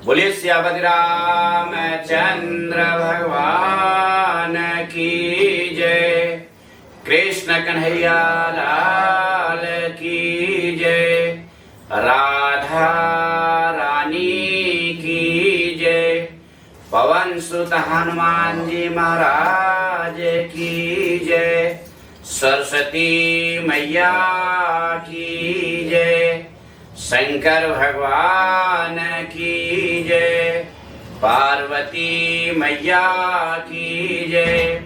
बोलिए सियापति रामचंद्र भगवान की जय। कृष्ण कन्हैया लाल की जय। राधा रानी की जय। पवन सुत हनुमान जी महाराज की जय। सरस्वती मैया की जय। शंकर भगवान की जय। पार्वती मैया की जय।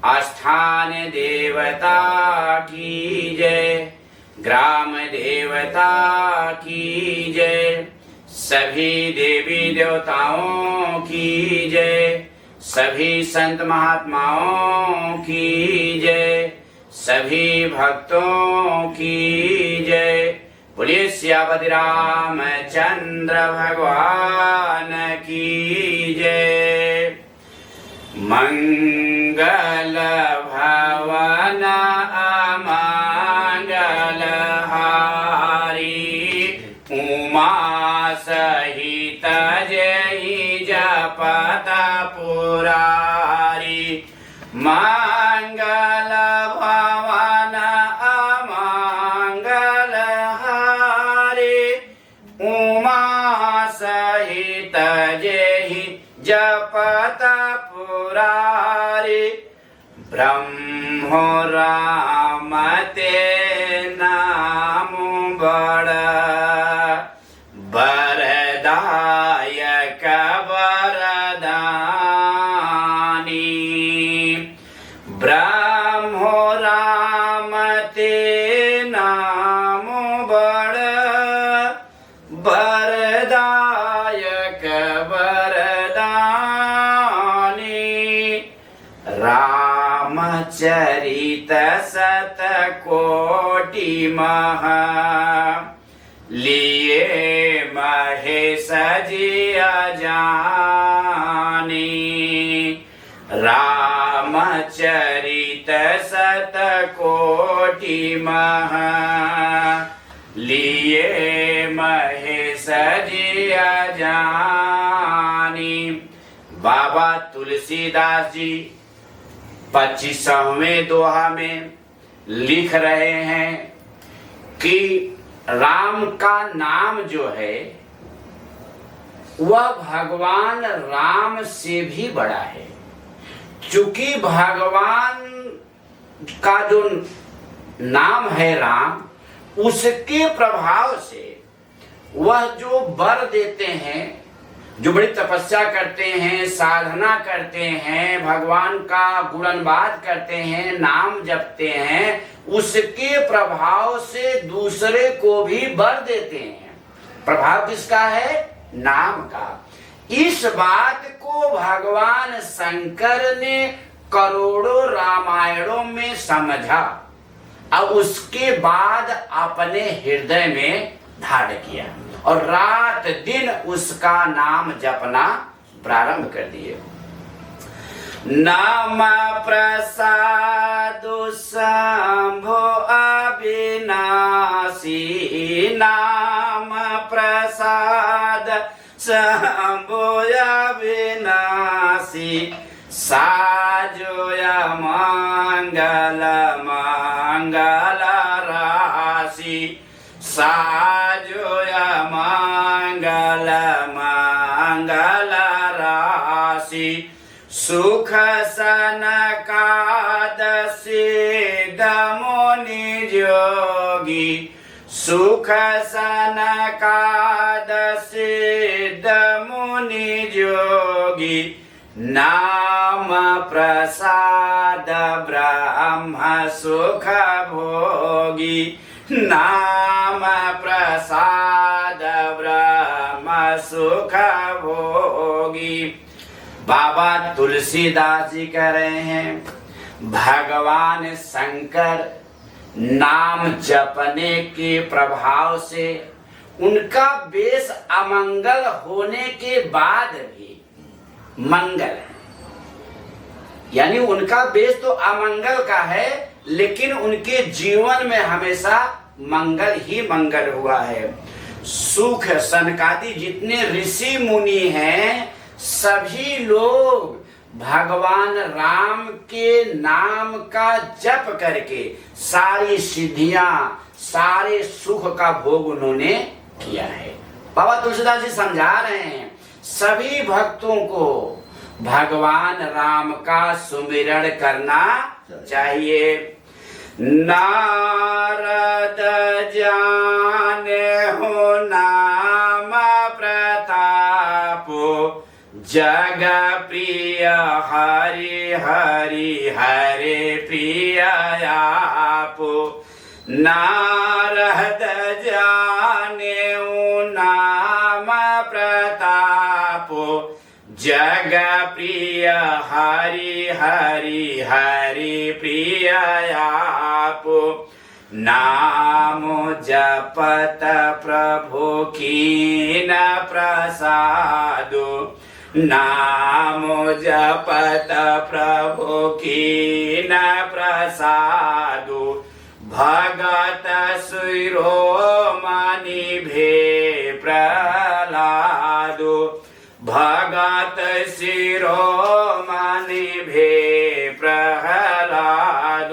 आस्थान देवता की जय। ग्राम देवता की जय। सभी देवी देवताओं की जय। सभी संत महात्माओं की जय। सभी भक्तों की जय। बोलिए सियापति रामचंद्र भगवान की जय। मंगल भवन अमंगल हारी उमा सहित जय जपत पुरारी। मंगल भवन अमंगल हारी उमा सहित जय जपत पुरारी। ब्रह्म राम ते नाम बड़ वरदायक वरदानी। ब्रह्म राम ते नाम बड़ वरदायक वरदानी। रामचरित शतकोटि महा लिए महेश जी अजानी। रामचरित शतकोटि महा लिए महेश जी अजानी। बाबा तुलसीदास जी 25वें दोहा में लिख रहे हैं कि राम का नाम जो है वह भगवान राम से भी बड़ा है। चूंकि भगवान का जो नाम है राम, उसके प्रभाव से वह जो वर देते हैं, जो बड़ी तपस्या करते हैं, साधना करते हैं, भगवान का गुणगान करते हैं, नाम जपते हैं, उसके प्रभाव से दूसरे को भी वर देते हैं। प्रभाव किसका है? नाम का। इस बात को भगवान शंकर ने करोड़ों रामायणों में समझा और उसके बाद अपने हृदय में धारण किया और रात दिन उसका नाम जपना प्रारंभ कर दिए। नाम प्रसाद शंभो अविनाशी। नाम प्रसाद शंभो अविनाशी। साजोय मंगल मंगल राशि। साजोय मंगल मंगल राशि। सुख सनकादि मुनि जोगी। सुख सनकादि मुनि जोगी। नाम प्रसाद ब्रह्म सुख भोगी। नाम प्रसाद ब्रह्म सुख भोगी। बाबा तुलसीदास जी कह रहे हैं भगवान शंकर नाम जपने के प्रभाव से उनका वेश अमंगल होने के बाद भी मंगल है। यानी उनका वेश तो अमंगल का है, लेकिन उनके जीवन में हमेशा मंगल ही मंगल हुआ है। सुख सनकादि जितने ऋषि मुनि हैं, सभी लोग भगवान राम के नाम का जप करके सारी सिद्धियां, सारे सुख का भोग उन्होंने किया है। बाबा तुलसीदास जी समझा रहे हैं सभी भक्तों को भगवान राम का सुमिरण करना चाहिए। नारद जाने हो नाम प्रताप, जग प्रिय हरि हरि हरे प्रिय आप। नारद जाने नाम प्रताप, जग प्रिय हरि हरि हरि प्रिय आप। नाम जपत प्रभु कीन प्रसाद, नाम जपत प्रभु कीन प्रसाद। भगत शिरोमणि भे प्रहलाद, भगत शिरोमणि भे प्रहलाद।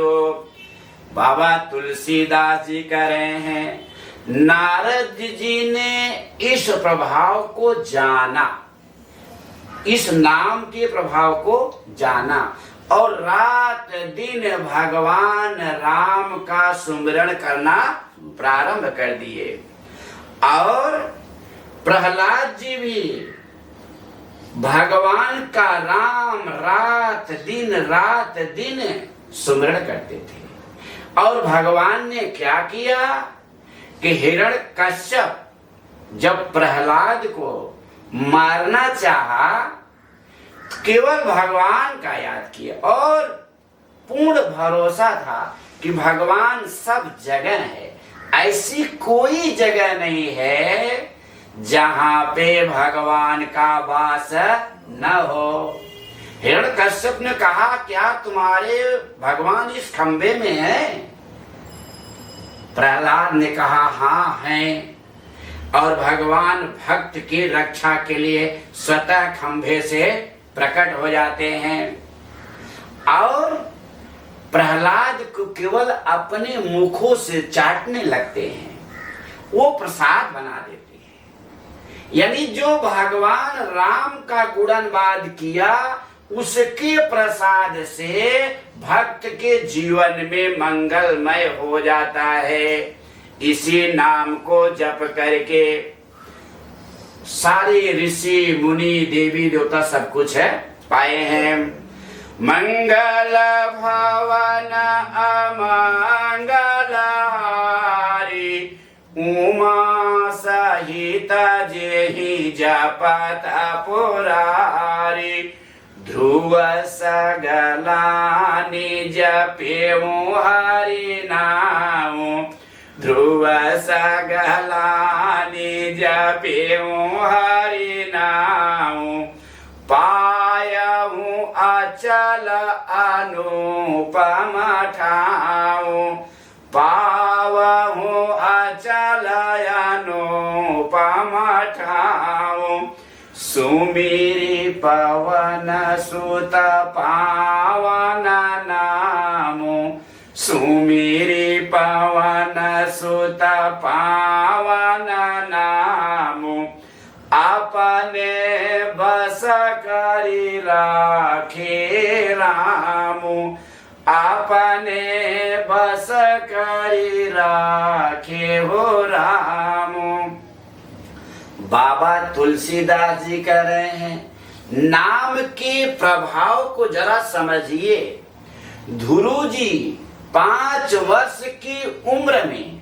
बाबा तुलसीदास जी कह रहे हैं नारद जी ने इस प्रभाव को जाना, इस नाम के प्रभाव को जाना और रात दिन भगवान राम का सुमिरण करना प्रारंभ कर दिए। और प्रहलाद जी भी भगवान का राम रात दिन सुमिरण करते थे। और भगवान ने क्या किया कि हिरण्यकश्यप जब प्रहलाद को मारना चाहा, केवल भगवान का याद किया और पूर्ण भरोसा था कि भगवान सब जगह है, ऐसी कोई जगह नहीं है जहां पे भगवान का वास न हो। हिरण्यकश्यप ने कहा क्या तुम्हारे भगवान इस खंबे में है? प्रहलाद ने कहा हाँ हैं। और भगवान भक्त की रक्षा के लिए स्वतः खंभे से प्रकट हो जाते हैं और प्रहलाद को केवल अपने मुखों से चाटने लगते हैं, वो प्रसाद बना देते हैं। यानी जो भगवान राम का गुणगान किया उसके प्रसाद से भक्त के जीवन में मंगलमय हो जाता है। इसी नाम को जप करके सारे ऋषि मुनि देवी देवता सब कुछ है पाए हैं। मंगल भवन अमंगल हारी, उमा सहित जेहि जपत पुरारी। ध्रुव सगला निज पेऊ हरि नाम, ध्रुव सगला निज पेऊ हरि नाम। पायहु अचल अनुपम ठाऊ, पावहु अचल अनुपम ठाऊ। सुमिरि पवन सुत पावन नाम, सुमिरि पवन सुत पावन नाम। अपने बस करि राखे राम, अपने बस करि राखे हो राम। बाबा तुलसीदास जी कह रहे हैं नाम के प्रभाव को जरा समझिए। ध्रुव जी 5 वर्ष की उम्र में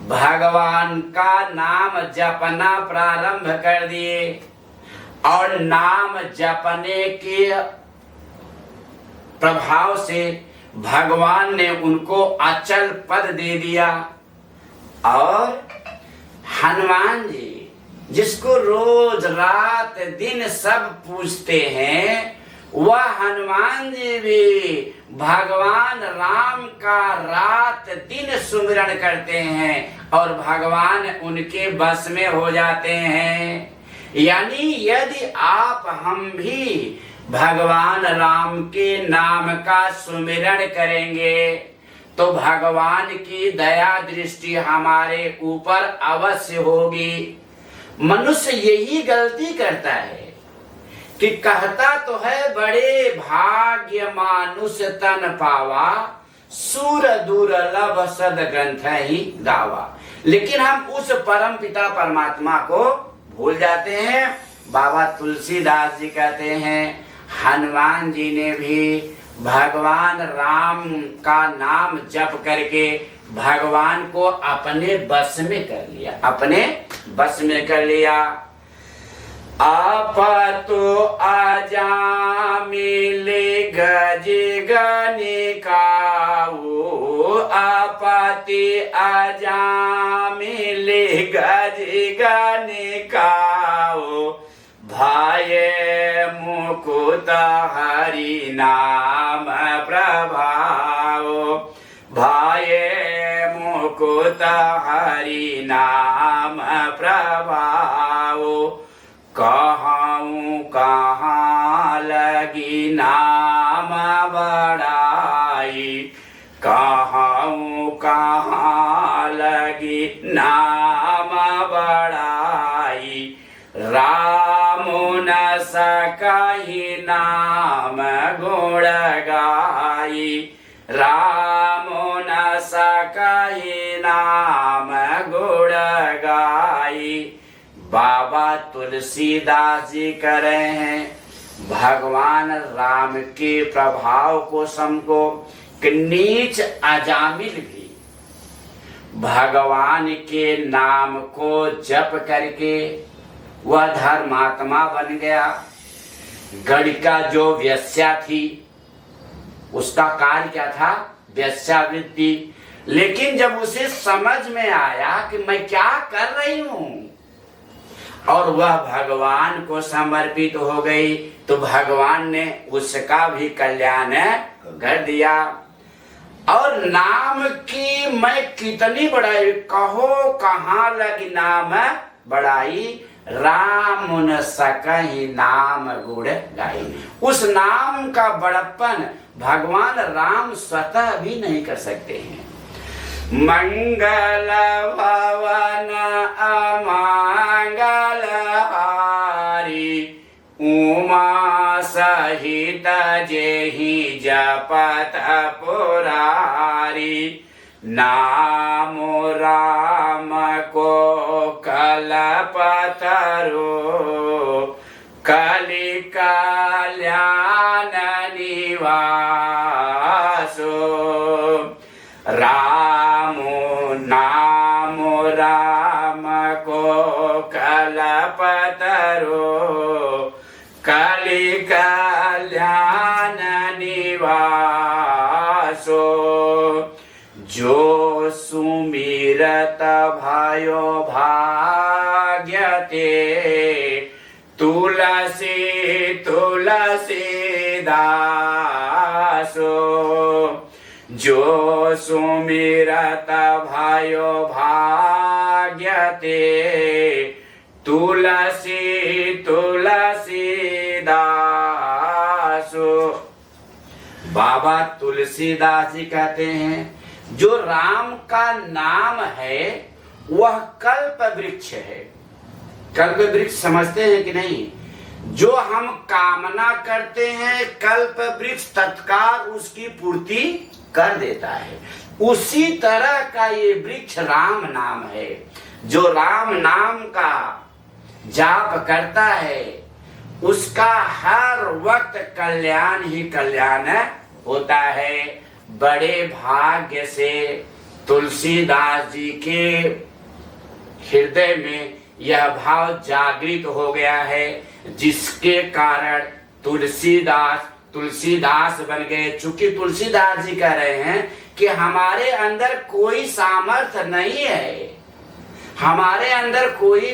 भगवान का नाम जपना प्रारंभ कर दिए और नाम जपने के प्रभाव से भगवान ने उनको अचल पद दे दिया। और हनुमान जी जिसको रोज रात दिन सब पूजते हैं, वह हनुमान जी भी भगवान राम का रात दिन सुमिरन करते हैं और भगवान उनके बस में हो जाते हैं। यानी यदि आप हम भी भगवान राम के नाम का सुमिरन करेंगे तो भगवान की दया दृष्टि हमारे ऊपर अवश्य होगी। मनुष्य यही गलती करता है कि कहता तो है बड़े भाग्य मानुष तन पावा, सूर दुर्लभ सद ग्रंथ ही गावा, लेकिन हम उस परम पिता परमात्मा को भूल जाते हैं। बाबा तुलसीदास जी कहते हैं हनुमान जी ने भी भगवान राम का नाम जप करके भगवान को अपने बस में कर लिया, अपने बस में कर लिया। आप तो आजा मिले गज गनिकाओ, आपते आजा मिले गज गनिकाओ, भाय मुकुत हरि नाम प्रभाव, भाय मुकुत हरि नाम प्रभाव, कहूँ कहाँ लगी नाम बड़ाई, कहूँ कहाँ लगी नाम बड़ाई, राम न सकहि नाम गुण गाई, राम न सकहि नाम गुण गाई। बाबा तुलसीदास जी कह रहे हैं भगवान राम के प्रभाव को समझो कि नीच अजामिल भी भगवान के नाम को जप करके वह धर्मात्मा बन गया। गणिका जो वेश्या थी उसका कार्य क्या था? वेश्यावृत्ति। लेकिन जब उसे समझ में आया कि मैं क्या कर रही हूं और वह भगवान को समर्पित हो गई तो भगवान ने उसका भी कल्याण कर दिया। और नाम की मैं कितनी बड़ाई, कहो कहाँ लगी नाम बड़ाई, राम न सकहि नाम गुण गाई। उस नाम का बड़प्पन भगवान राम स्वतः भी नहीं कर सकते हैं। मंगल भवन अमंगल हारी, उमा सहित जेहि जपत पुरारी, नाम राम को कलपतरो, कलि कल्याण निवासो, राम नाम राम को कलपतरो, कलि कल्याण निवासो, जो सुमिरत भयो भाग्यते, तुलसी तुलसी दासो, जो सुमिरत भयो भाग्यते, तुलसी तुलसी दासो। बाबा तुलसीदास जी कहते हैं जो राम का नाम है वह कल्प वृक्ष है। कल्प वृक्ष समझते हैं कि नहीं? जो हम कामना करते हैं कल्प वृक्ष तत्काल उसकी पूर्ति कर देता है। उसी तरह का ये वृक्ष राम नाम है। जो राम नाम का जाप करता है उसका हर वक्त कल्याण ही कल्याण होता है। बड़े भाग्य से तुलसीदास जी के हृदय में यह भाव जागृत हो गया है, जिसके कारण तुलसीदास बन गए। चूंकि तुलसीदास जी कह रहे हैं कि हमारे अंदर कोई सामर्थ्य नहीं है, हमारे अंदर कोई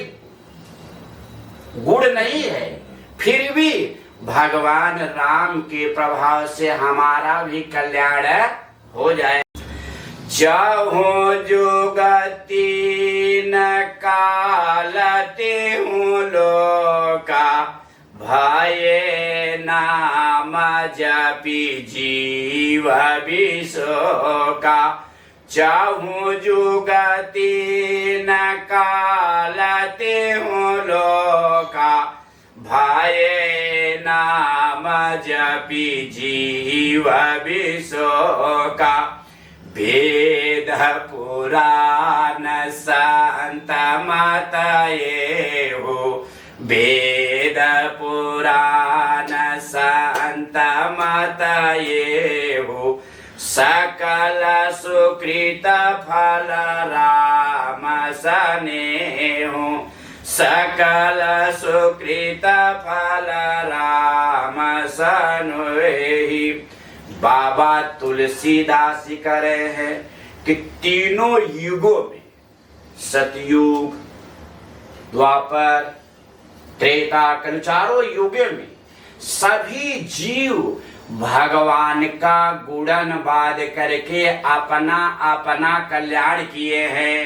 गुण नहीं है, फिर भी भगवान राम के प्रभाव से हमारा भी कल्याण हो जाए। जहूँ जुगति न कालते हूँ लोका, भये नाम जपि जीव विशोका। जहूँ जुगति न कालते हूँ लोका, भये नाम जपि जीव विशोका। वेद पुराण संत मत ये हो, वेद पुराण संत मत ये हो। सकल सुकृत फल राम स्नेहो, सकल सुकृत फल राम स्नेहि। बाबा तुलसीदास जी कह रहे हैं कि तीनों युगों में, सतयुग, द्वापर, त्रेता, कलि, चारों युगों में सभी जीव भगवान का गुणगान करके अपना अपना कल्याण किए हैं।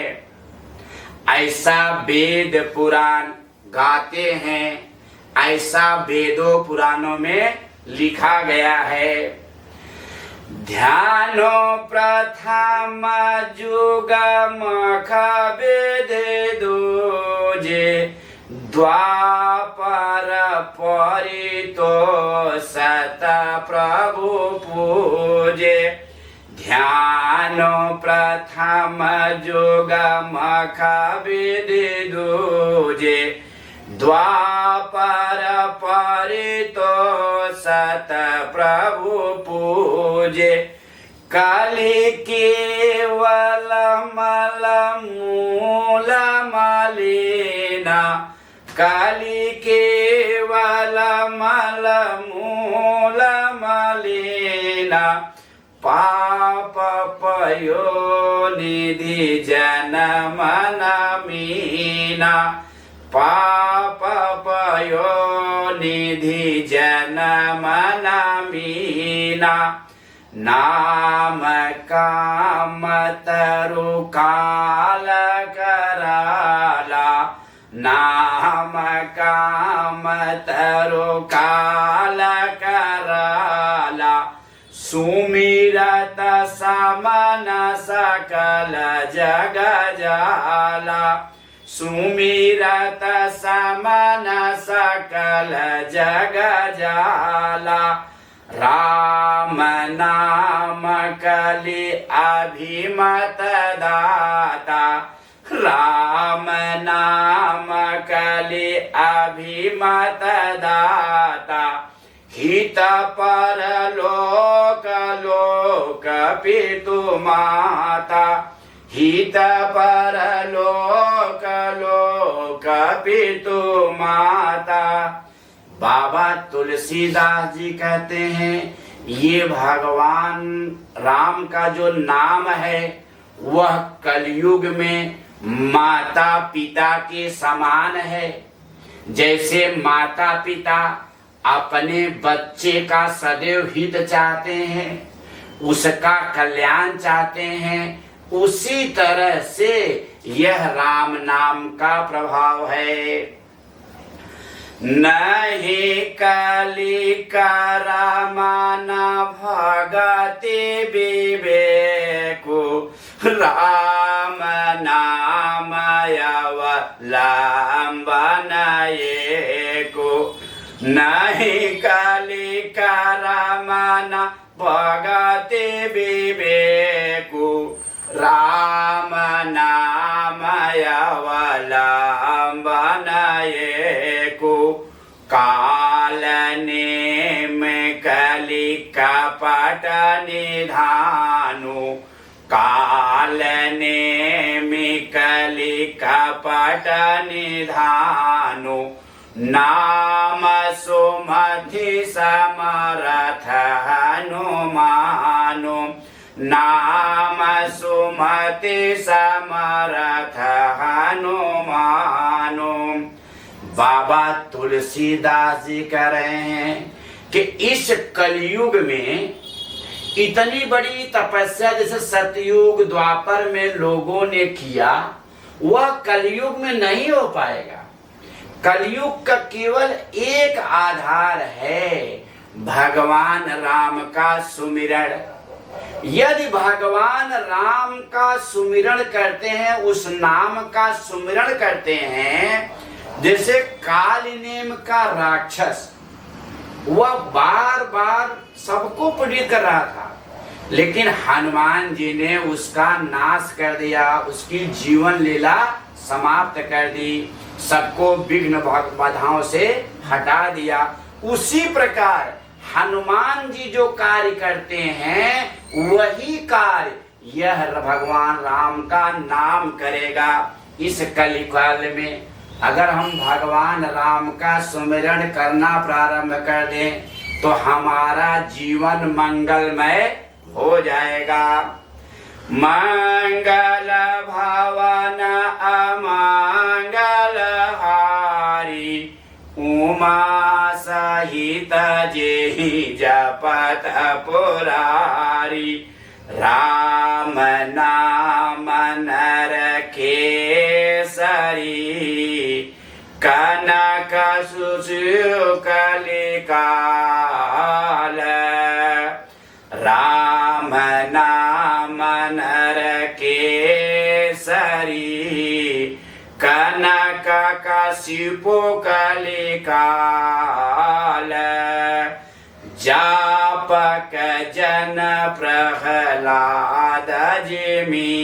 ऐसा वेद पुराण गाते हैं, ऐसा वेदों पुराणों में लिखा गया है। ध्यानो प्रथम जुग मख वेद दूजे, द्वापर परितो सत प्रभु पूजे। ध्यानो प्रथम जुग मख वेद दूजे, द्वापर परितो सत प्रभु पूजे। कलि केवल मल मूल मलिना, कलि केवल मल मूल मलिना। पाप पयो निधि जन्म न मीना, पाप पयो निधि जन्म न मीना। नाम काम तरु काल कराला, नाम काम तरु काल कराला। सुमिरत समन सकल जग जाला, सुमिरत समन सकल जग जाला। राम नाम कलि अभिमत दाता, राम नाम कलि अभिमत दाता। हित परलोक लोक पितु माता, हित परलोक लोक पितु माता। बाबा तुलसीदास जी कहते हैं ये भगवान राम का जो नाम है वह कलयुग में माता पिता के समान है। जैसे माता पिता अपने बच्चे का सदैव हित चाहते हैं, उसका कल्याण चाहते हैं, उसी तरह से यह राम नाम का प्रभाव है। नहीं कलि करमान भगति विवेको, राम नाम अवलंबन एको। नहीं कलि करमान भगति विवेको, राम नाम अवलंबन एको। काल नेम कलि कपट निधानु, काल नेम कलि कपट निधानु। नाम सुमति समरथ हनुमानु, नाम सुमति समरथ हनुमानु। बाबा तुलसीदास जी कह रहे हैं कि इस कलयुग में इतनी बड़ी तपस्या जैसे सतयुग द्वापर में लोगों ने किया, वह कलयुग में नहीं हो पाएगा। कलयुग का केवल एक आधार है, भगवान राम का सुमिरण। यदि भगवान राम का सुमिरण करते हैं, उस नाम का सुमिरण करते हैं, जैसे कालनेम का राक्षस, वह बार बार सबको पीड़ित कर रहा था, लेकिन हनुमान जी ने उसका नाश कर दिया, उसकी जीवन लीला समाप्त कर दी, सबको विघ्न बाधाओं से हटा दिया। उसी प्रकार हनुमान जी जो कार्य करते हैं, वही कार्य यह भगवान राम का नाम करेगा। इस कलिकाल में अगर हम भगवान राम का सुमिरण करना प्रारंभ कर दें, तो हमारा जीवन मंगलमय हो जाएगा। मंगल भवन अमंगल हारी, उमा सहित जेहि जपत पुरारी। राम नाम नर केसरी, कनक सुषु कलिकाल। राम नाम नर केसरी, कनक कशिपु कलिकाल। जापक जन प्रहलाद जिमि,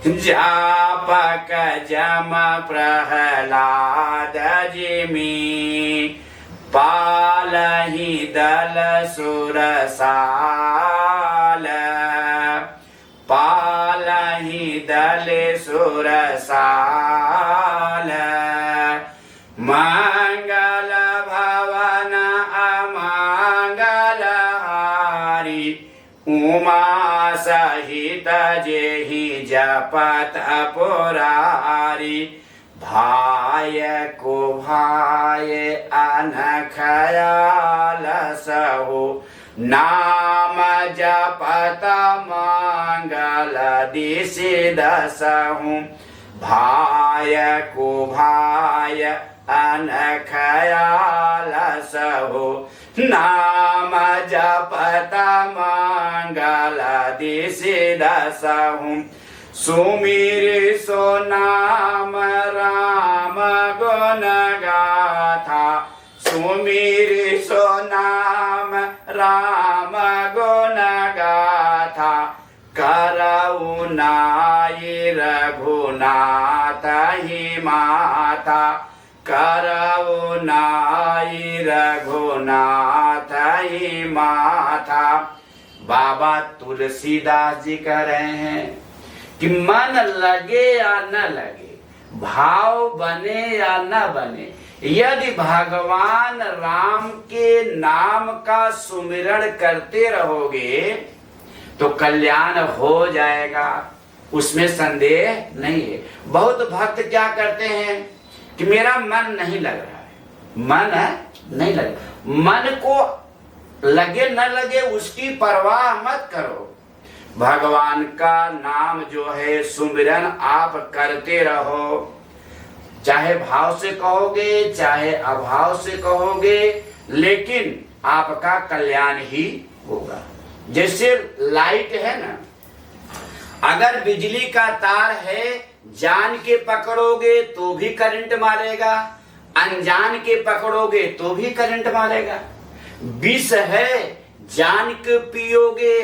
जापक जम प्रहलाद जिमि। पालहि दल सुरसाल, पालहि दल सुरसाल। मंगल भवन अमंगल हारी, उमा सहित जेहि जपत पुरारी। भाय को भाय अनखयाल सहो, नाम जपत मंगल दिशि दसहु। भाय को भाय अनखयाल सहो, नाम जपत मंगल दिशि दसहु। सुमिर सो नाम राम गुण गाथा, सुमिर सो नाम राम गुण गाथा। करऊ नाई रघुनाथ ही माथा, करऊ नाई रघुनाथ ही माथा। बाबा तुलसीदास जी कह रहे हैं कि मन लगे या न लगे, भाव बने या न बने, यदि भगवान राम के नाम का सुमिरण करते रहोगे तो कल्याण हो जाएगा, उसमें संदेह नहीं है। बहुत भक्त क्या करते हैं कि मेरा मन नहीं लग रहा है, मन नहीं लग, मन को लगे न लगे उसकी परवाह मत करो। भगवान का नाम जो है सुमिरन आप करते रहो, चाहे भाव से कहोगे चाहे अभाव से कहोगे, लेकिन आपका कल्याण ही होगा। जैसे लाइट है ना, अगर बिजली का तार है, जान के पकड़ोगे तो भी करंट मारेगा, अनजान के पकड़ोगे तो भी करंट मारेगा। विष है, जान के पियोगे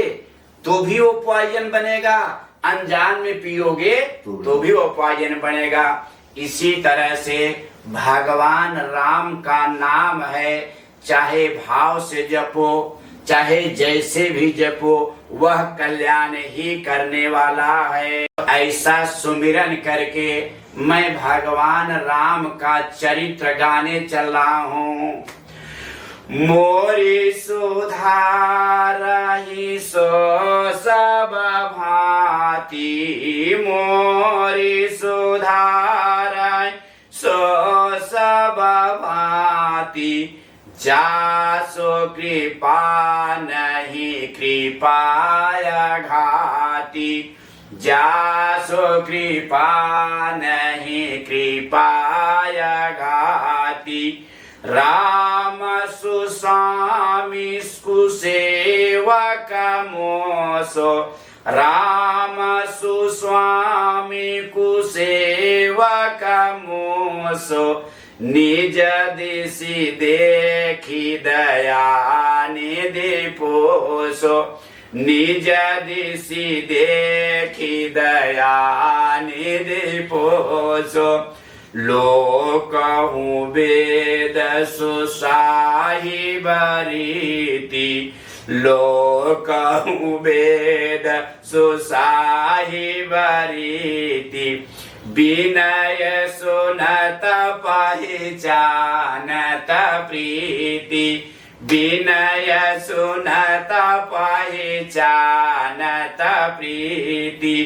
तो भी वो पॉइजन बनेगा, अनजान में पियोगे तो भी वो पॉइजन बनेगा। इसी तरह से भगवान राम का नाम है, चाहे भाव से जपो चाहे जैसे भी जपो, वह कल्याण ही करने वाला है। ऐसा सुमिरन करके मैं भगवान राम का चरित्र गाने चल रहा हूँ। मोरी सुधारहि सो सब भांति, मोरी सुधारहि सो सब जासो कृपा नहीं कृपाय घाती, जासो कृपा नहीं कृपाय घाती। राम सुस्वामी कुसेवक मोसो, राम सुस्वामी कुसेवक मोसो। निज दिशि देखी दया निधि पोसो, निज दिशि देखी दया निधि पोसो। लोकहु वेद सुसाहिब रीति, लोकहु वेद सुसाहिब रीति। विनय सुनत पहचानत प्रीति, विनय सुनत पहचानत प्रीति।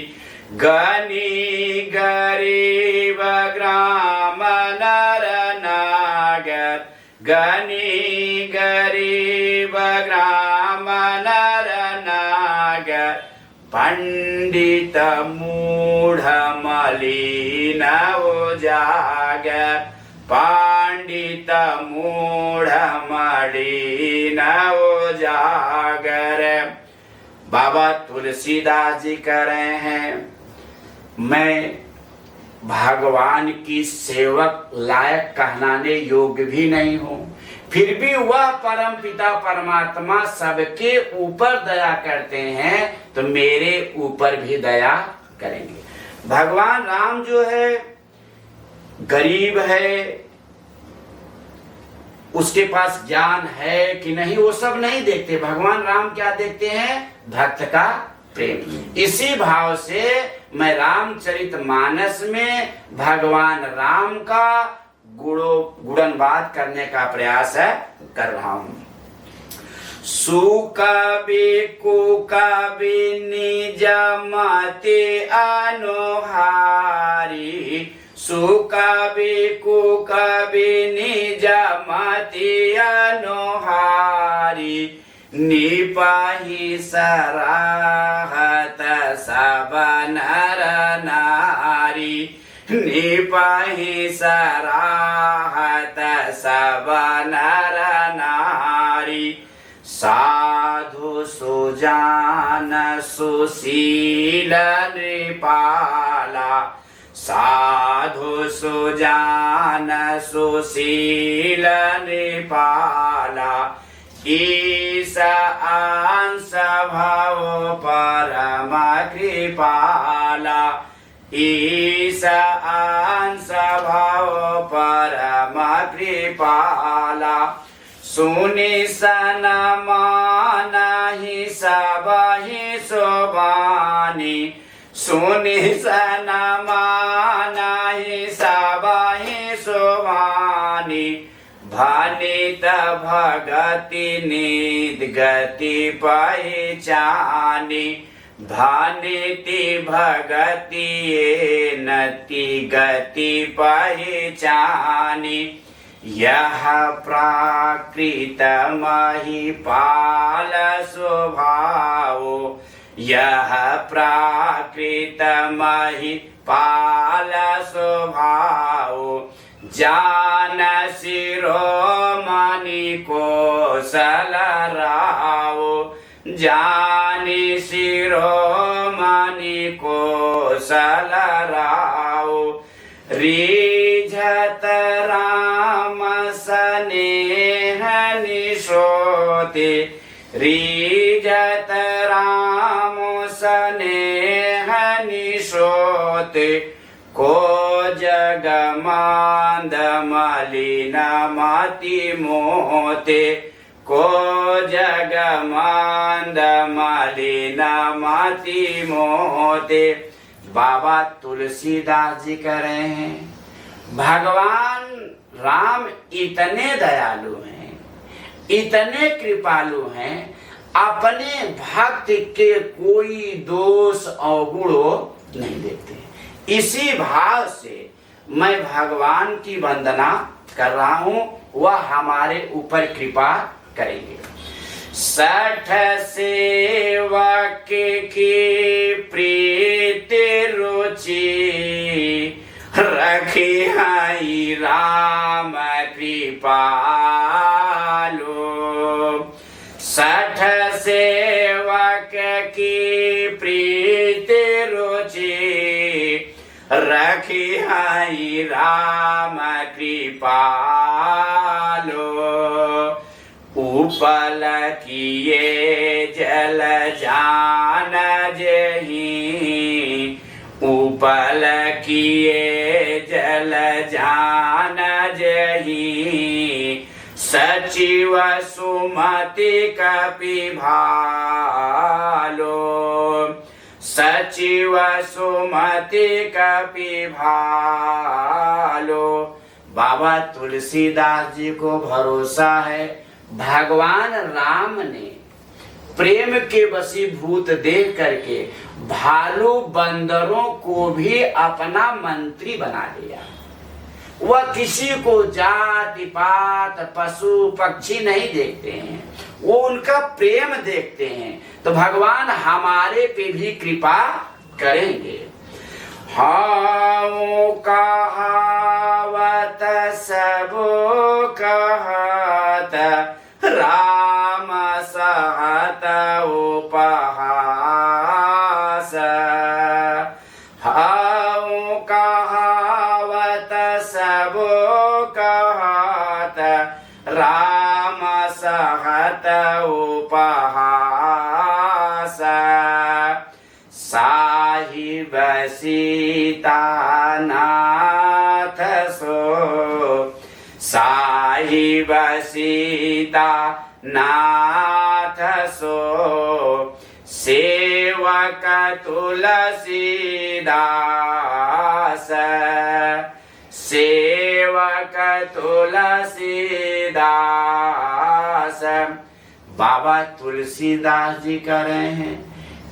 गनी गरीब ग्राम नर नागर, गनी गरीब ग्राम नर नागर। पंडित मूढ़ मलिन उजागर, पंडित मूढ़ मलिन उजागर। बाबा तुलसीदास जी कह रहे हैं, मैं भगवान की सेवक लायक कहलाने योग्य भी नहीं हूँ, फिर भी वह परम पिता परमात्मा सबके ऊपर दया करते हैं, तो मेरे ऊपर भी दया करेंगे। भगवान राम जो है गरीब है, उसके पास ज्ञान है कि नहीं वो सब नहीं देखते। भगवान राम क्या देखते हैं? भक्त का प्रेम। इसी भाव से मैं रामचरितमानस में भगवान राम का गुणगान करने का प्रयास कर रहा हूं। सुकवि कुकवि निज मति अनुहारी, सुकवि कुकवि निज मति अनुहारी। निपहि सराहत सब नर नारी, निपहि सराहत सब नर नारी। साधु सुजान सुशील नृपाला, साधु सुजान सुशील नृपाला। ईश अंश भव परम कृपाला, ईश अंश भव परम कृपाला। सुनि सन मानहि सबहि शोभानि, सुनि सन मानहि सबहि शोभानि। भनित भगति निध गति पहचानी, भनिति भगति नति गति पहचानी। यह प्राकृत महिपाल स्वभाव, यह प्राकृत महिपाल स्वभाव। जान शिरोमणि कौशल राव, जानि शिरोमणि कौशल राव। रिझत राम स्नेह निशोते, रिझत राम स्नेह निशोते। को जग मांद मलिन मति मोते, को जग मांद मलिन मति मोते। बाबा तुलसीदास जी कह रहे हैं, भगवान राम इतने दयालु हैं, इतने कृपालु हैं, अपने भक्त के कोई दोष अवगुण नहीं देखते। इसी भाव से मैं भगवान की वंदना कर रहा हूं। वह हमारे ऊपर कृपा करेंगे। 60 सेवक की प्रीति रुचि रखी है राम कृपालो। 60 सेवक की प्रीति रुचि रखी है राम कृपालो। उपल किए जल जान जही, उपल किए जल जान जही, सचिव सुमति कपि भालो। सचिव सुमति कपि भालो। बाबा तुलसीदास जी को भरोसा है, भगवान राम ने प्रेम के वशीभूत देख करके भालू बंदरों को भी अपना मंत्री बना लिया। वह किसी को जाति पात पशु पक्षी नहीं देखते हैं, वो उनका प्रेम देखते हैं। तो भगवान हमारे पे भी कृपा करेंगे। हाँ कहावत सब कहत राम सहत उपहास। हाँ कहावत सब कहत राम सहत उपहास। साहिब सीतानाथ सो, साहिब सीतानाथ सो, सेवक तुलसीदास। सेवक तुलसीदास। बाबा तुलसीदास जी कह रहे हैं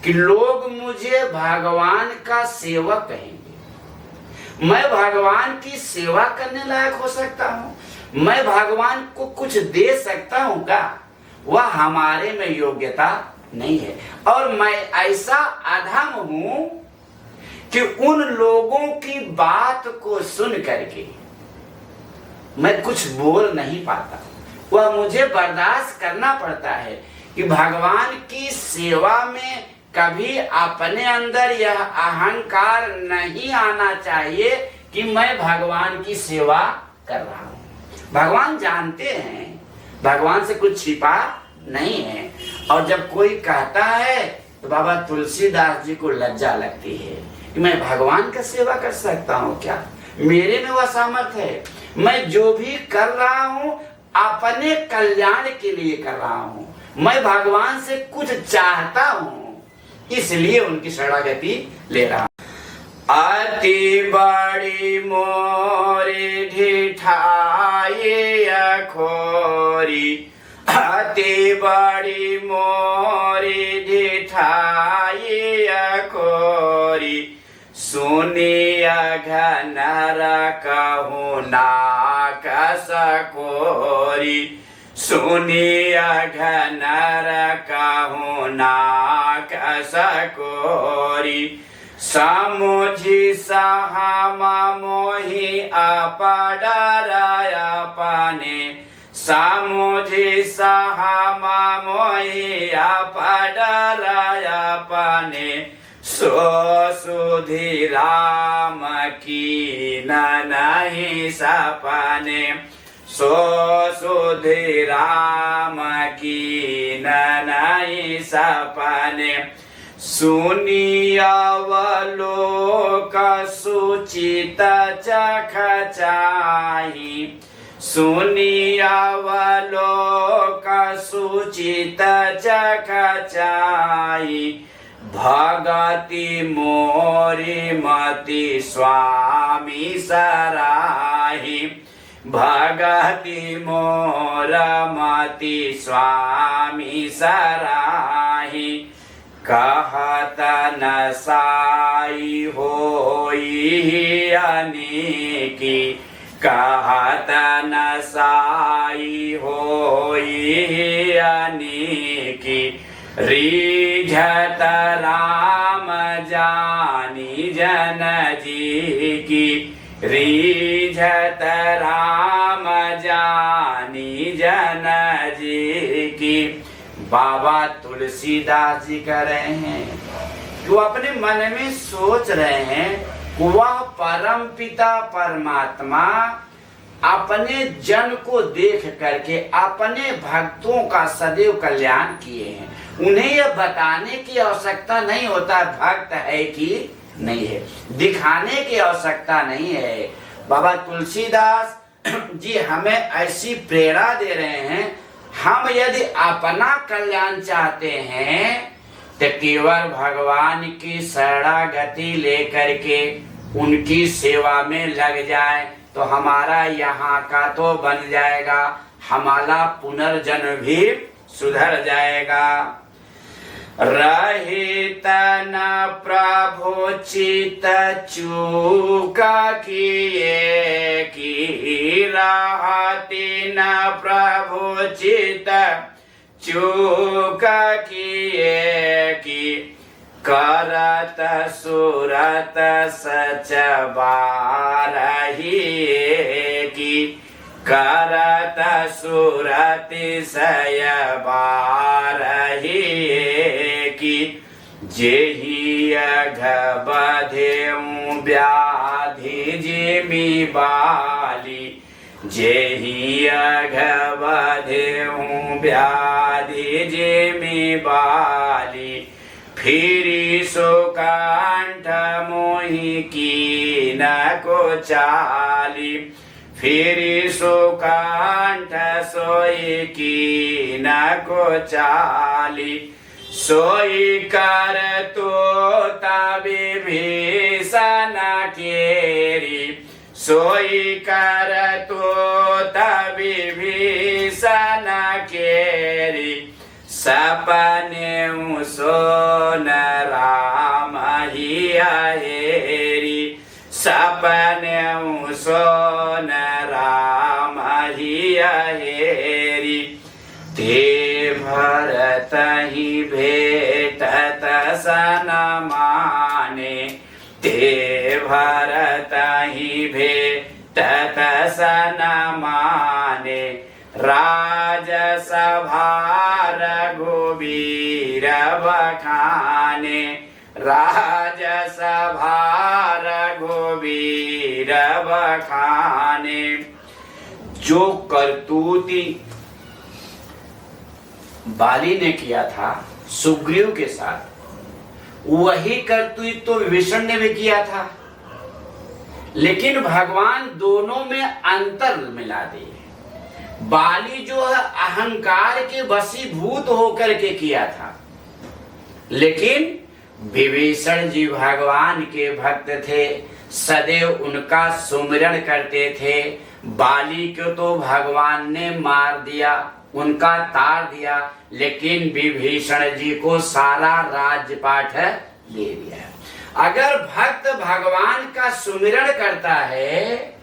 कि लोग मुझे भगवान का सेवक कहेंगे। मैं भगवान की सेवा करने लायक हो सकता हूँ? मैं भगवान को कुछ दे सकता हूँ क्या? वह हमारे में योग्यता नहीं है। और मैं ऐसा अधम हूँ कि उन लोगों की बात को सुन करके मैं कुछ बोल नहीं पाता। वह मुझे बर्दाश्त करना पड़ता है कि भगवान की सेवा में कभी अपने अंदर यह अहंकार नहीं आना चाहिए कि मैं भगवान की सेवा कर रहा हूँ। भगवान जानते हैं, भगवान से कुछ छिपा नहीं है। और जब कोई कहता है तो बाबा तुलसीदास जी को लज्जा लगती है कि मैं भगवान का सेवा कर सकता हूँ क्या? मेरे में वह सामर्थ्य है। मैं जो भी कर रहा हूँ अपने कल्याण के लिए कर रहा हूँ। मैं भगवान से कुछ चाहता हूँ, इसलिए उनकी शरणागति ले रहा हूँ। अति बड़ी मोरी ढिठाई अखोरी, अति बड़ी मोरी ढिठाई अखोरी, सुनिया घनर कहूँ नाक सकोरी। सुनिया घनर कहूँ नाक सकोरी, समुझी सहमा मोहि अपडराया पाने। समुझी सहमा मोहि अपडराया पाने, सो सुधि राम की नहीं सपने। सो सुधि राम की नहीं सपने, सुनियावलोक सुचित चख चाही। सुनियावलोक सुचित चख चाही, भगति मोरी मति स्वामी सराही। भगति मोर मति स्वामी सराही, कहत न साई होई अनेकी। कहत न साई होई अनेकी रीझत राम जानी जन जी की रीझत राम जानी जन जी की। बाबा तुलसीदास जी कह रहे हैं कि वो अपने मन में सोच रहे हैं वह परम पिता परमात्मा अपने जन को देख करके अपने भक्तों का सदैव कल्याण किए हैं। उन्हें यह बताने की आवश्यकता नहीं होता भक्त है कि नहीं है, दिखाने की आवश्यकता नहीं है। बाबा तुलसीदास जी हमें ऐसी प्रेरणा दे रहे हैं, हम यदि अपना कल्याण चाहते हैं तो केवल भगवान की शरणागति लेकर के उनकी सेवा में लग जाए तो हमारा यहाँ का तो बन जाएगा, हमारा पुनर्जन्म भी सुधर जाएगा। रहित न प्रभु चित चूक किए की रहती न प्रभु चित चूक किए की करत सुरत सच बारही की करत सुरति सय बारही की जेहि बधेऊ व्याधि जिमि बाली जेहि बधेऊ व्याधि जिमि बाली फिरी सुकंठ मोहि की न को चाली फिरी सुकंठ सोई की न को चाली सोई कर तो विभीषण केरी सोई कर तो विभीषण केरी सपने सोन राम ही हेरी सपने सोन राम ही हेरी ते भरत ही भेटत सन माने ते भरत ही भेटत सन माने राजसभा रघुवीर बखाने राजसभा रघुवीर बखाने। जो करतूती बाली ने किया था सुग्रीव के साथ, वही करतूत तो विभीषण ने भी किया था, लेकिन भगवान दोनों में अंतर मिला दिए। बाली जो है अहंकार के वशीभूत होकर के किया था, लेकिन विभीषण जी भगवान के भक्त थे, सदैव उनका सुमिरन करते थे। बाली को तो भगवान ने मार दिया, उनका तार दिया, लेकिन विभीषण जी को सारा राज्यपाठ दे दिया। अगर भक्त भगवान का सुमिरन करता है,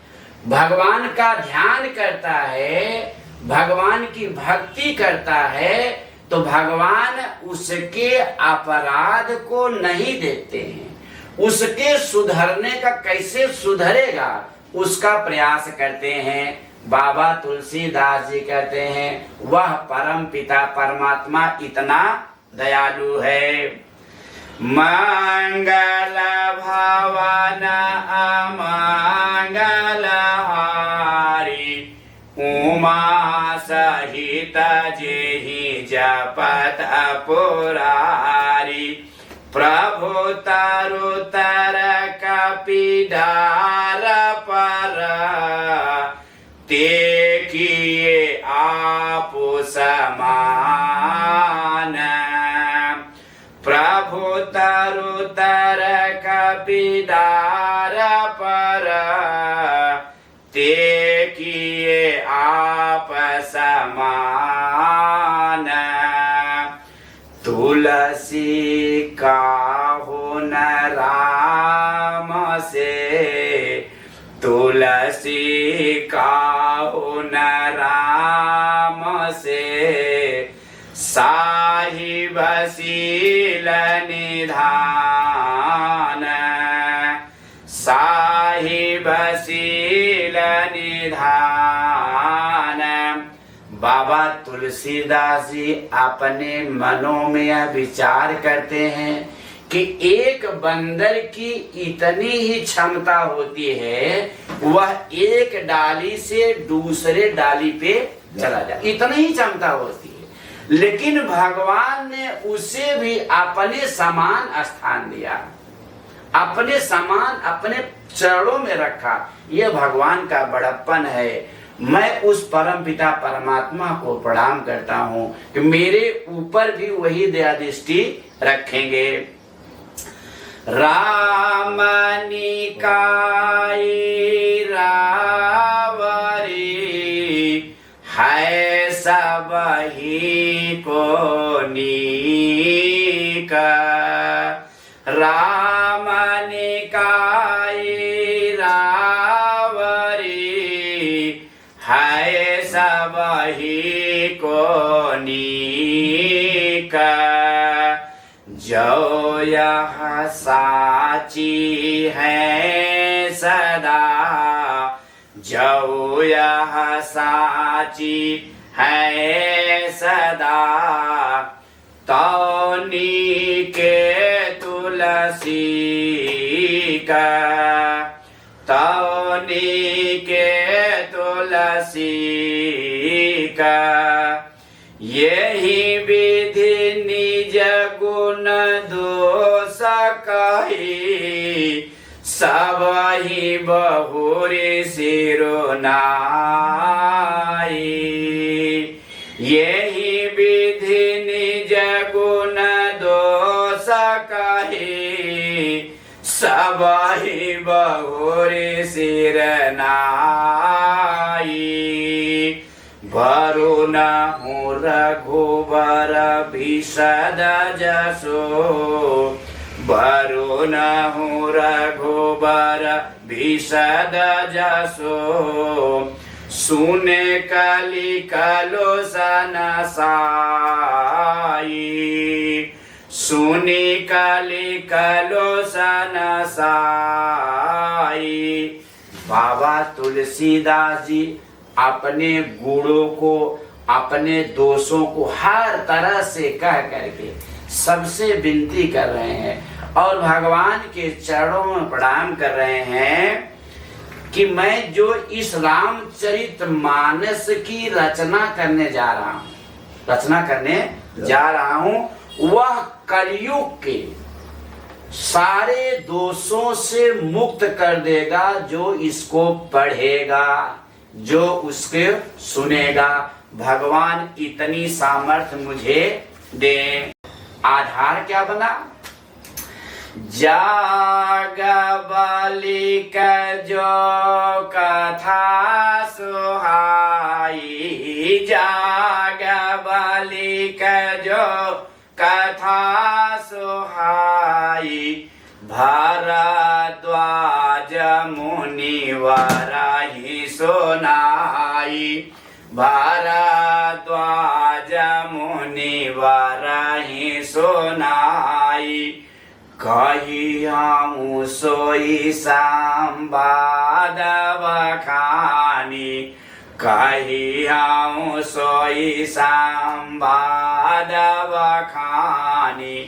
भगवान का ध्यान करता है, भगवान की भक्ति करता है, तो भगवान उसके अपराध को नहीं देखते हैं, उसके सुधरने का कैसे सुधरेगा उसका प्रयास करते हैं। बाबा तुलसीदास जी कहते हैं वह परम पिता परमात्मा इतना दयालु है। मंगल भवन अमंगल हारी उमा सहित जेहि जपत पुरारी प्रभु तरु तर कपिडार पर ते किए आपु समान प्रभु तरु तर कपिडार पर ते किए आप समान तुलसी का हो न राम से तुलसी बसी काहु न राम से साहिब शील निधान साहिब शील निधान। बाबा तुलसीदास जी अपने मनों में यह विचार करते हैं कि एक बंदर की इतनी ही क्षमता होती है, वह एक डाली से दूसरे डाली पे चला जाए, इतनी ही क्षमता होती है। लेकिन भगवान ने उसे भी अपने समान स्थान दिया, अपने समान अपने चरणों में रखा। यह भगवान का बड़प्पन है। मैं उस परम पिता परमात्मा को प्रणाम करता हूँ कि मेरे ऊपर भी वही दया दृष्टि रखेंगे। राम निकाय रावरी है सब ही को नीका। राम निकाय रावरी है सब ही को नीका। जो यह साची है सदा, जो यह साची है सदा, तौनी के तुलसी का, तौनी के तुलसी का। यही विधि निज गुण दोष कही, सब ही बहुरी सिरोनाई। यही विधि निज गुण दोष कही, सब ही बहुरी सिरनाई। वरुण हूँ रघुबर विशद जसो, वरुण हूँ रघुबर विशद जसो। सुने कली कलो सनसाई, सुनी कली कलो सनसाई। बाबा तुलसीदास जी अपने गुणों को, अपने दोषों को हर तरह से कह करके सबसे विनती कर रहे हैं और भगवान के चरणों में प्रणाम कर रहे हैं कि मैं जो इस रामचरितमानस की रचना करने जा रहा हूँ, वह कलयुग के सारे दोषों से मुक्त कर देगा जो इसको पढ़ेगा, जो उसके सुनेगा। भगवान इतनी सामर्थ्य मुझे दे। आधार क्या बना? जागबलिक जो कथा सुहाई, जागबलिक जो कथा सुहाई। भारद्वाज मुनिवर ही सुनाई, भारद्वाज मुनिवर ही सुनाई। कहियाऊँ सोई संवाद बखानी, कहियाऊँ सोई संवाद बखानी।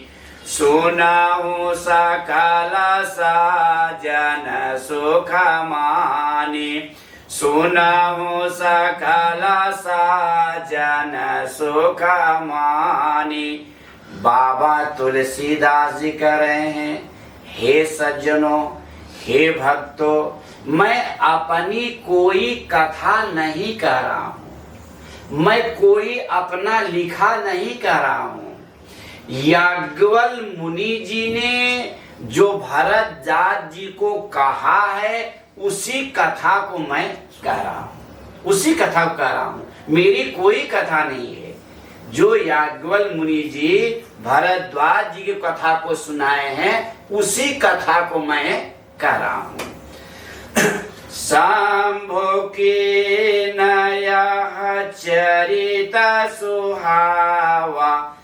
सुनाऊँ सकल सजन सुख मानी, सुनाऊँ सकल सजन सुख मानी। बाबा तुलसीदास जी कह रहे हैं, हे सज्जनों, हे भक्तों, मैं अपनी कोई कथा नहीं कह रहा हूँ, मैं कोई अपना लिखा नहीं कह रहा हूँ। याज्ञवल्क्य मुनि जी ने जो भरद्वाज जी को कहा है, उसी कथा को मैं कह रहा हूँ, उसी कथा को कह रहा हूँ। मेरी कोई कथा नहीं है। जो याज्ञवल्क्य मुनि जी भरद्वाज जी की कथा को सुनाए हैं, उसी कथा को मैं कह रहा हूँ। शंभु की नया चरित सुहावा,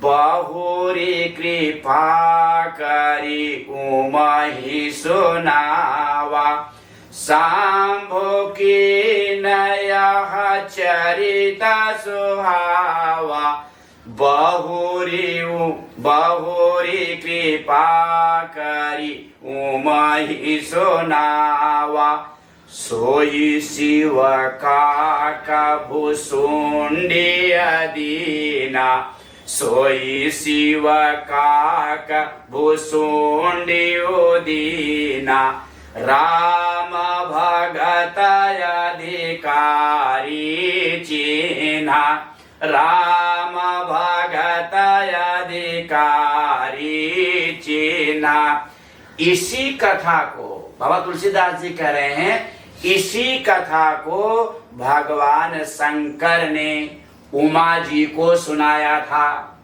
बहुरी कृपा करी उमहि सुनावा। शंभु की नया चरित सुहावा, बहुरी कृपा करी उमहि सुनावा। सोई शिव का भुसुंडी दीना, सोई शिव का भुसुंडी दीना। राम भगत अधिकारी चिन्हा, राम भगत अधिकारी चिन्हा। इसी कथा को बाबा तुलसीदास जी कह रहे हैं, इसी कथा को भगवान शंकर ने उमा जी को सुनाया था,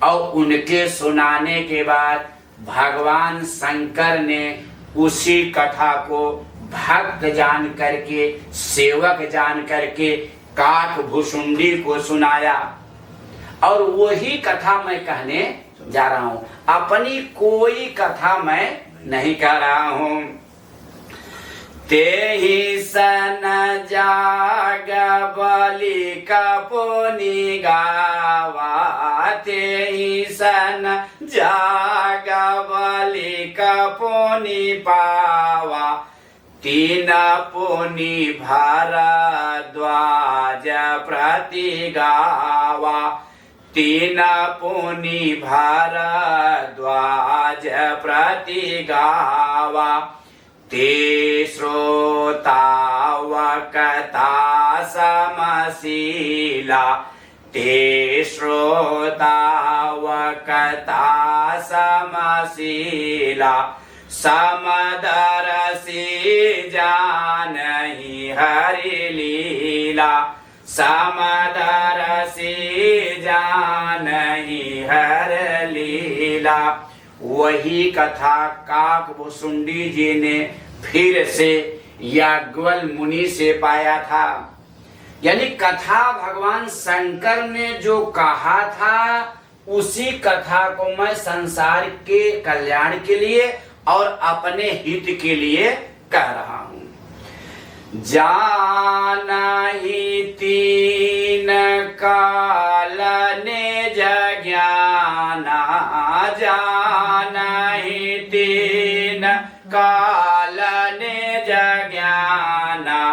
और उनके सुनाने के बाद भगवान शंकर ने उसी कथा को भक्त जान करके, सेवक जान करके काक भुसुंडी को सुनाया। और वही कथा मैं कहने जा रहा हूं, अपनी कोई कथा मैं नहीं कह रहा हूं। तेहि सन जाग बलि कपुनि गावा, तेहि सन जाग बलि कपुनि पावा। तीन पुनि भारद्वाज प्रति गावा, तीन पुनि भारद्वाज प्रति गावा। ते श्रोता वक्ता समशीला, ते श्रोता वक्ता समशीला। समदरसी जानहि हरि लीला, समदरसी जानहि हरि लीला। वही कथा काक भुसुंडी जी ने फिर से याज्ञवल्क्य मुनि से पाया था। यानी कथा भगवान शंकर ने जो कहा था, उसी कथा को मैं संसार के कल्याण के लिए और अपने हित के लिए कह रहा हूं। जानहि तीन काल निज ज्ञाना, जानहि तीन काल निज ज्ञाना।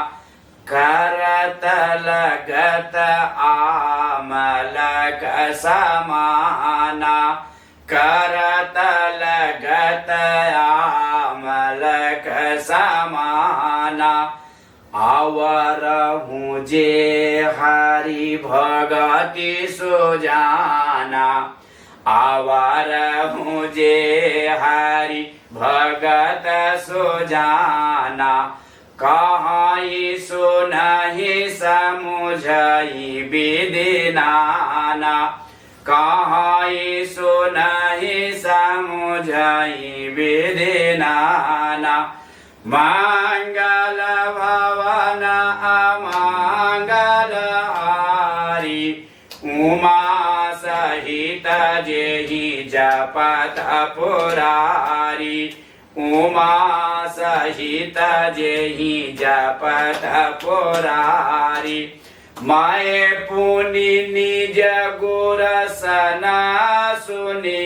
करत लगत आमलक समाना, करत लगत आमलक समाना। आवरहु जे हरि भगति सुजाना, आवरहु जे हरि भगत सुजाना। कहाई सुनहि समुझई विधि नाना, कहाई सुनहि समुझई विधि नाना। मंगल भवन अमंगल हारी, उमा सहित जेहि जपत पुरारी। उमा सहित जेहि जपत पुरारी। माए पुनि निज गुर सना सुनी,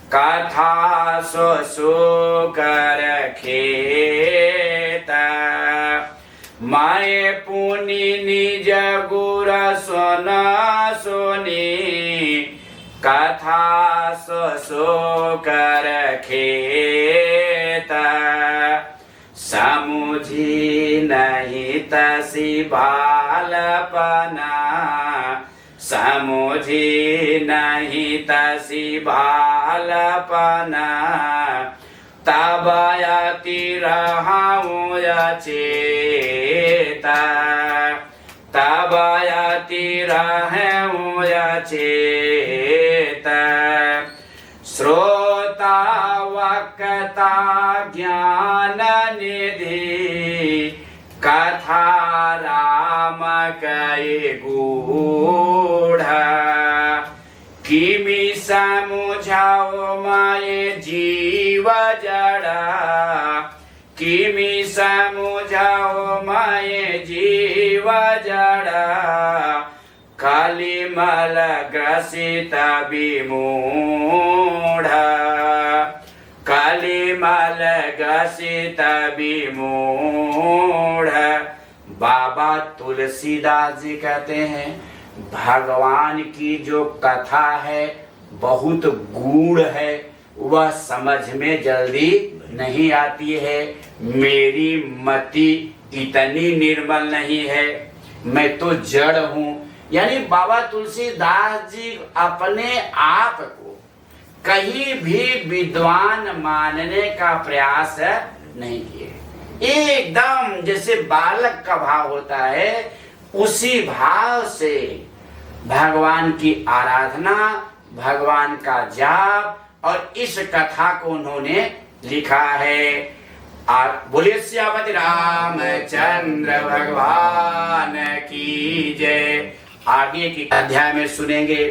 कथा सो सुकर खेत। माए पुनि निज गुर सुना सुनी, कथा सो सुकर खेत। समुझी नहीं तसी बालपना, समुझी नहीं तसी बालपना। तब अति रहूं अचेत, तब अति रहूं अचेत। श्रोता वक्ता ज्ञान निधि, कथा राम कई गूढ़, किमि समुझाओ माये जीव जड़ा, किमि समुझाओ माये जीव जड़ा, कलिमल ग्रसित विमूढ़, कलिमल ग्रसित विमूढ़। बाबा तुलसीदास जी कहते हैं भगवान की जो कथा है बहुत गूढ़ है, वह समझ में जल्दी नहीं आती है। मेरी मति इतनी निर्मल नहीं है, मैं तो जड़ हूँ। यानी बाबा तुलसीदास जी अपने आप को कहीं भी विद्वान मानने का प्रयास नहीं किए। एकदम जैसे बालक का भाव होता है उसी भाव से भगवान की आराधना, भगवान का जाप और इस कथा को उन्होंने लिखा है। और बोलिए सियापति रामचंद्र भगवान की जय। आगे की अध्याय में सुनेंगे।